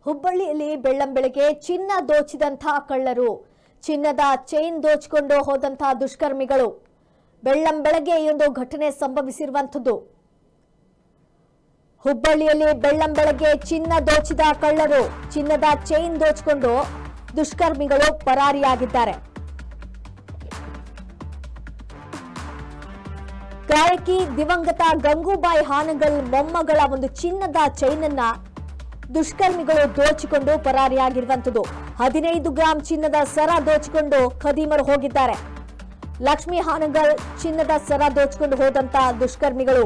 ಹುಬ್ಬಳ್ಳಿಯಲ್ಲಿ ಬೆಳ್ಳಂಬೆಳಗ್ಗೆ ಚಿನ್ನ ದೋಚಿದಂತಹ ಕಳ್ಳರು, ಚಿನ್ನದ ಚೈನ್ ದೋಚಿಕೊಂಡು ಹೋದಂತಹ ದುಷ್ಕರ್ಮಿಗಳು. ಬೆಳ್ಳಂಬೆಳಗ್ಗೆ ಈ ಒಂದು ಘಟನೆ ಸಂಭವಿಸಿರುವಂತದ್ದು. ಹುಬ್ಬಳ್ಳಿಯಲ್ಲಿ ಬೆಳ್ಳಂಬೆಳಗ್ಗೆ ಚಿನ್ನ ದೋಚಿದ ಕಳ್ಳರು, ಚಿನ್ನದ ಚೈನ್ ದೋಚಿಕೊಂಡು ದುಷ್ಕರ್ಮಿಗಳು ಪರಾರಿಯಾಗಿದ್ದಾರೆ. ಗಾಯಕಿ ದಿವಂಗತ ಗಂಗೂಬಾಯಿ ಹಾನಗಲ್ ಮೊಮ್ಮಗಳ ಒಂದು ಚಿನ್ನದ ಚೈನ್ ಅನ್ನ ದುಷ್ಕರ್ಮಿಗಳು ದೋಚಿಕೊಂಡು ಪರಾರಿಯಾಗಿರುವಂತದ್ದು. 15 ಗ್ರಾಂ ಚಿನ್ನದ ಸರ ದೋಚಿಕೊಂಡು ಖದೀಮರು ಹೋಗಿದ್ದಾರೆ. ಲಕ್ಷ್ಮಿ ಹಾನಗಲ್ ಚಿನ್ನದ ಸರ ದೋಚಿಕೊಂಡು ಹೋದಂತ ದುಷ್ಕರ್ಮಿಗಳು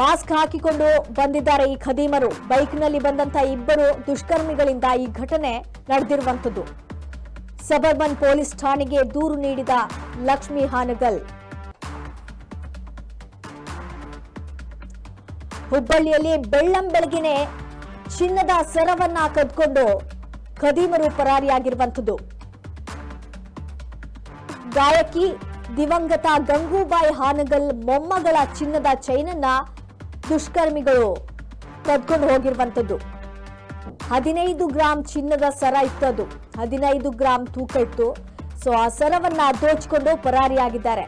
ಮಾಸ್ಕ್ ಹಾಕಿಕೊಂಡು ಬಂದಿದ್ದಾರೆ. ಈ ಖದೀಮರು ಬೈಕ್ನಲ್ಲಿ ಬಂದಂತ ಇಬ್ಬರು ದುಷ್ಕರ್ಮಿಗಳಿಂದ ಈ ಘಟನೆ ನಡೆದಿರುವಂತದ್ದು. ಸಬರ್ಬನ್ ಪೊಲೀಸ್ ಠಾಣೆಗೆ ದೂರು ನೀಡಿದ ಲಕ್ಷ್ಮಿ ಹಾನಗಲ್. ಹುಬ್ಬಳ್ಳಿಯಲ್ಲಿ ಬೆಳ್ಳಂಬೆಳಗಿನೇ ಚಿನ್ನದ ಸರವನ್ನ ಕದ್ಕೊಂಡು ಖದೀಮರು ಪರಾರಿಯಾಗಿರುವಂತದ್ದು. ಗಾಯಕಿ ದಿವಂಗತ ಗಂಗೂಬಾಯಿ ಹಾನಗಲ್ ಮೊಮ್ಮಗಳ ಚಿನ್ನದ ಚೈನ್ ಅನ್ನ ದುಷ್ಕರ್ಮಿಗಳು ಕದ್ಕೊಂಡು ಹೋಗಿರುವಂತದ್ದು. 15 ಗ್ರಾಂ ಚಿನ್ನದ ಸರ ಇತ್ತು. ಅದು 15 ಗ್ರಾಂ ತೂಕ ಇತ್ತು. ಸೊ ಆ ಸರವನ್ನ ದೋಚಿಕೊಂಡು ಪರಾರಿಯಾಗಿದ್ದಾರೆ.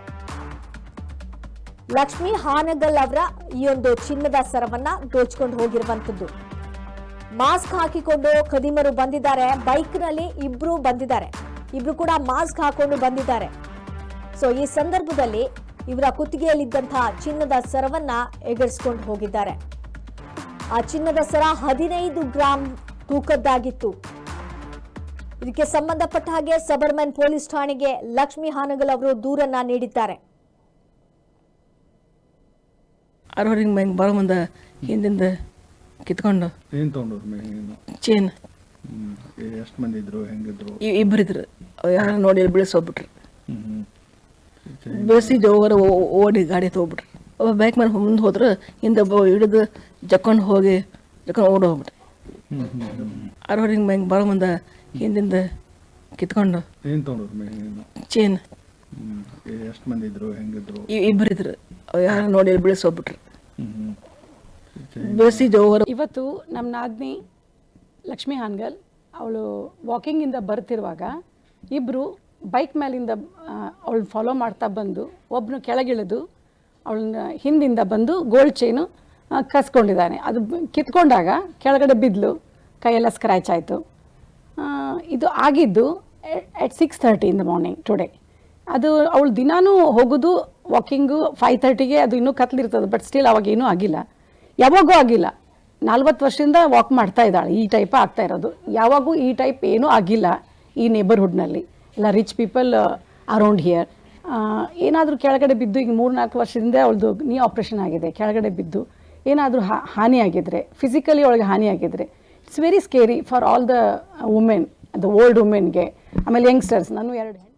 ಲಕ್ಷ್ಮಿ ಹಾನಗಲ್ ಅವರ ಈ ಒಂದು ಚಿನ್ನದ ಸರವನ್ನ ದೋಚಿಕೊಂಡು ಹೋಗಿರುವಂತದ್ದು. ಮಾಸ್ಕ್ ಹಾಕಿಕೊಂಡು ಖದೀಮರು ಬಂದಿದ್ದಾರೆ. ಬೈಕ್ ನಲ್ಲಿ ಇಬ್ರು ಬಂದಿದ್ದಾರೆ. ಇಬ್ರು ಕೂಡ ಮಾಸ್ಕ್ ಹಾಕೊಂಡು ಬಂದಿದ್ದಾರೆ. ಸೊ ಈ ಸಂದರ್ಭದಲ್ಲಿ ಇವರ ಕುತ್ತಿಗೆಯಲ್ಲಿದ್ದಂತಹ ಚಿನ್ನದ ಸರವನ್ನ ಎಗರಿಸಿಕೊಂಡು ಹೋಗಿದ್ದಾರೆ. ಆ ಚಿನ್ನದ ಸರ 15 ಗ್ರಾಂ ತೂಕದ್ದಾಗಿತ್ತು. ಇದಕ್ಕೆ ಸಂಬಂಧಪಟ್ಟ ಹಾಗೆ ಸಬರ್ಮನ್ ಪೊಲೀಸ್ ಠಾಣೆಗೆ ಲಕ್ಷ್ಮಿ ಹಾನಗಲ್ ಅವರು ದೂರನ್ನ ನೀಡಿದ್ದಾರೆ. ಅರವರಿಗೆ ಮ್ಯಾಂಗ್ ಬರೋ ಮುಂದೆ ಹಿಂದಿಂದ ಕಿತ್ಕೊಂಡು ಏನು ತೊಗೊಂಡ್ರು ಚೇನ್. ಎಷ್ಟು ಮಂದಿ ಇದ್ರು, ಹೆಂಗಿದ್ರು? ಇಬ್ಬರಿದ್ರು. ಯಾರು ನೋಡಿ ಬೀಳಿಸೋಗ್ಬಿಟ್ರಿ. ಬೆಳೆಸಿ ಜೋವರ ಓಡಿ ಗಾಡಿ ತೊಗೊಬಿಟ್ರಿ. ಒಬ್ಬ ಬೈಕ್ ಮೇಲೆ ಮುಂದೆ ಹೋದ್ರೆ ಹಿಂದೆ ಹಿಡಿದು ಜಕ್ಕೊಂಡು ಓಡಿ ಹೋಗ್ಬಿಟ್ರಿ. ಅರವರಿಗೆ ಮ್ಯಾಂಗ್ ಬರೋ ಮುಂದೆ ಹಿಂದಿಂದ ಕಿತ್ಕೊಂಡು ಏನು ತೊಗೊಂಡ್ರು ಚೇನ್. ಎಷ್ಟು ಮಂದಿ ಇದ್ರು, ಹೆಂಗಿದ್ರು? ಇಬ್ಬರಿದ್ರು. ಯಾರು ನೋಡಿ ಬೀಳಿಸೋಗ್ಬಿಟ್ರಿ. ಬೆಳೆಸಿ ಜೋವರ. ಇವತ್ತು ನಮ್ಮ ನಾದ್ನಿ ಲಕ್ಷ್ಮಿ ಹಾನಗಲ್ ಅವಳು ವಾಕಿಂಗಿಂದ ಬರ್ತಿರುವಾಗ ಇಬ್ಬರು ಬೈಕ್ ಮೇಲಿಂದ ಅವಳು ಫಾಲೋ ಮಾಡ್ತಾ ಬಂದು ಒಬ್ಬನು ಕೆಳಗಿಳಿದು ಅವಳನ್ನ ಹಿಂದಿಂದ ಬಂದು ಗೋಲ್ಡ್ ಚೈನು ಕಸ್ಕೊಂಡಿದ್ದಾನೆ. ಅದು ಕಿತ್ಕೊಂಡಾಗ ಕೆಳಗಡೆ ಬಿದ್ದಲು, ಕೈಯೆಲ್ಲ ಸ್ಕ್ರ್ಯಾಚ್ ಆಯಿತು. ಇದು ಆಗಿದ್ದು ಎಟ್ 6:30 ಇನ್ ದ ಮಾರ್ನಿಂಗ್ ಟುಡೇ. ಅದು ಅವಳು ದಿನಾನೂ ಹೋಗೋದು ವಾಕಿಂಗು 5:30ಗೆ. ಅದು ಇನ್ನೂ ಕತ್ಲಿರ್ತದೆ, ಬಟ್ ಸ್ಟಿಲ್ ಅವಾಗ ಏನೂ ಆಗಿಲ್ಲ, ಯಾವಾಗೂ ಆಗಿಲ್ಲ. 40 ವರ್ಷದಿಂದ ವಾಕ್ ಮಾಡ್ತಾ ಇದ್ದಾಳೆ. ಈ ಟೈಪ್ ಆಗ್ತಾ ಇರೋದು. ಯಾವಾಗೂ ಈ ಟೈಪ್ ಏನೂ ಆಗಿಲ್ಲ ಈ ನೇಬರ್ಹುಡ್ನಲ್ಲಿ. ಎಲ್ಲ ರಿಚ್ ಪೀಪಲ್ ಅರೌಂಡ್ ಹಿಯರ್. ಏನಾದರೂ ಕೆಳಗಡೆ ಬಿದ್ದು, ಈಗ 3-4 ವರ್ಷದಿಂದ ಅವಳದು ನೀ ಆಪ್ರೇಷನ್ ಆಗಿದೆ, ಕೆಳಗಡೆ ಬಿದ್ದು ಏನಾದರೂ ಹಾನಿಯಾಗಿದ್ರೆ, ಫಿಸಿಕಲಿ ಒಳಗೆ ಹಾನಿಯಾಗಿದ್ರೆ, it's very scary for all the women, the old ವುಮೆನ್ಗೆ, ಆಮೇಲೆ ಯಂಗ್ಸ್ಟರ್ಸ್. ನಾನು 2